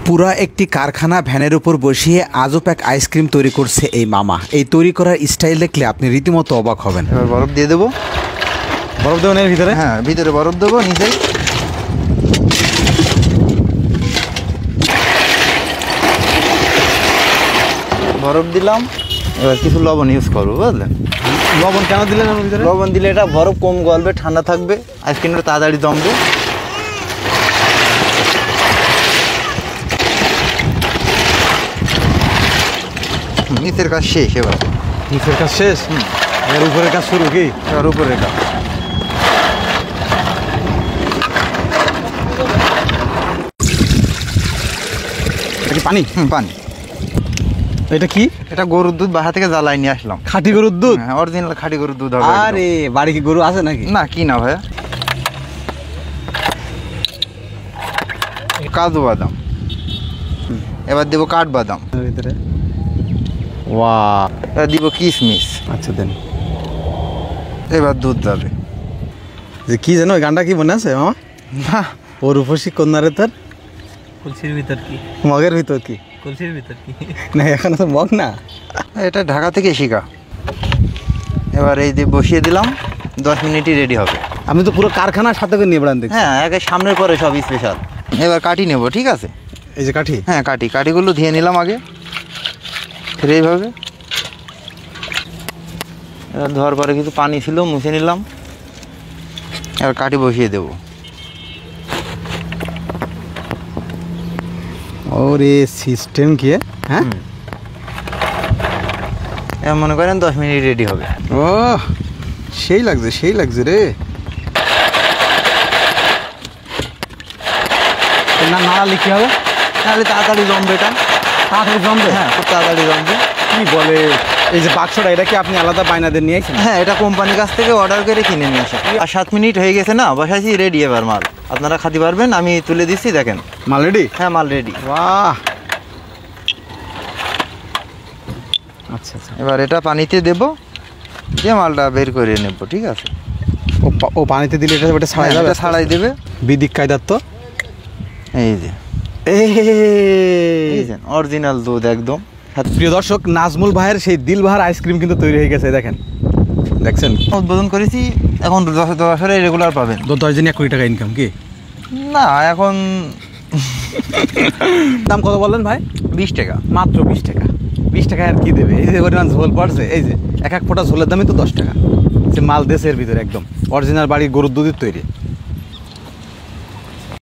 পুরা একটি কারখানা ভ্যানের উপর বসিয়ে আজব এক আইসক্রিম তৈরি করছে এই মামা। এই তৈরি করার স্টাইল দেখলে আপনি রীতিমতো অবাক হবেন। এবার বরফ দিয়ে দেবো। বরফ দেবেন এর ভিতরে? হ্যাঁ, ভিতরে বরফ দেবো, নিচে বরফ দিলাম। এবার কিছু লবণ ইউজ করবো, বুঝলেন? লবণ কেন দিলেন এর ভিতরে? লবণ দিলে এটা বরফ কম গলবে, ঠান্ডা থাকবে, আইসক্রিমটা তাড়াতাড়ি জমবে। নিচের কাজ শেষ। এবার নিচের কাজ শেষ, এর উপরের কাজ শুরু। কি এবার উপরের কাজ। এটা কি পানি? পানি। এটা কি? এটা গরুর দুধ বাসা থেকে জ্বালাই নিয়ে আসলাম। খাঁটি গরুর দুধ? হ্যাঁ, অরিজিনাল খাঁটি গরুর দুধ হবে। আরে বাড়ি কি গরু আছে নাকি? না, কি না ভাইয়া। কাজু বাদাম, এবার দেবো কাঠবাদাম, ভিতরে ওয়াও, এবার দিব কিশমিশ। আচ্ছা দেন। এবার দুধ যাবে। যে কি জানো, ওই গানটা কি মনে আছে মামা? না, ও রূপসী কন্যারে তোর কলসির ভিতর কি? মগের ভিতর কি? কলসির ভিতর কি? না এখানে তো মগ না, এটা ঢাকা থেকে শিখা। এবার এই দিয়ে বসিয়ে দিলাম, 10 মিনিটই রেডি হবে। আমি তো পুরো কারখানার সাথে করে নিয়ে বেড়ান দেখছি। হ্যাঁ, একে সামনের পরে সব স্পেশাল। এবার কাটি নেব, ঠিক আছে? এই যে কাঠি। হ্যাঁ, কাঠিগুলো ধুয়ে নিলাম আগে, ফিরে এইভাবে। এবার ধোয়ার পরে কিছু পানি ছিল, মুছে নিলাম। এবার কাঠি বসিয়ে দেবো। ওরে সিস্টেম কি? হ্যাঁ, এবার মনে করেন 10 মিনিট রেডি হবে। ও সেই লাগছে, সেই লাগছে রে। না নাড়ালে কি হবে? তাহলে তাড়াতাড়ি জমবে। এটা তাড়াতাড়ি জমবে? হ্যাঁ, খুব তাড়াতাড়ি জমবে। কি বলে? এই যে বাক্সটা, এটা কি আপনি আলাদা বায়নাদের নিয়ে আসেন? হ্যাঁ, এটা কোম্পানির কাছ থেকে অর্ডার করে কিনে নিয়ে আসা। আর 7 মিনিট হয়ে গেছে না, বসাইছি, রেডি। এবার মাল আপনারা খাতে পারবেন, আমি তুলে দিচ্ছি, দেখেন। মাল রেডি? হ্যাঁ, মাল রেডি। বাহ, আচ্ছা আচ্ছা। এবার এটা পানিতে দেব, দিয়ে মালটা বের করে নেব, ঠিক আছে? ও পানিতে দিলে এটা ছাড়াই হ্যাঁ, যাবে? এটা ছাড়াই দেবে। বিদিক কায়দার তো। এই যে, এই এই যে অরিজিনাল দুধ একদম। প্রিয় দর্শক, নাজমুল ভাইয়ের সেই দিলবাহার আইসক্রিম কিন্তু তৈরি হয়ে গেছে, দেখেন। দেখছেন, উদ্বোধন করেছি, এখন 10 বছরে রেগুলার পাবেন। 10 দিনে 1 কোটি টাকা ইনকাম। কি না, এখন দাম কত বললেন ভাই? 20 টাকা। মাত্র 20 টাকা। 20 টাকা আর কি দেবে? এই যে পরিমাণ ঝোল পড়ছে, এই যে এক এক ফোঁটা ঝোলের দামই তো 10 টাকা। যে মাল দেশের ভিতরে একদম অরিজিনাল বাড়ির গরুর দুধের তৈরি।